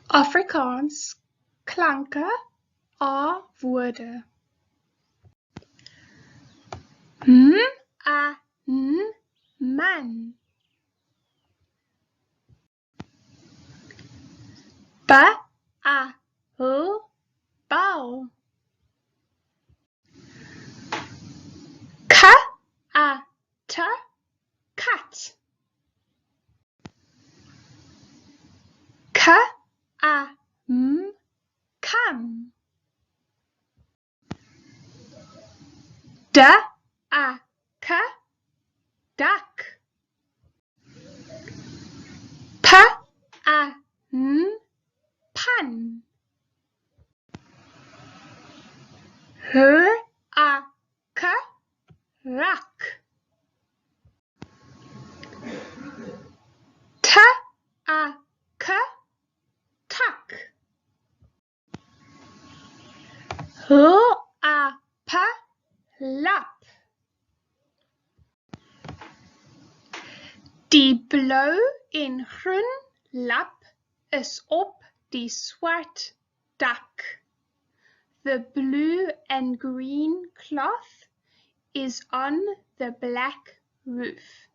Afrikaans klanke a woorde. M, man. L, bal. T, cat. M, kam. K, duck. N, pan. K, rak. K, tak. P, lap. Die blou en groen lap is op die swart dak. The blue and green cloth is on the black roof.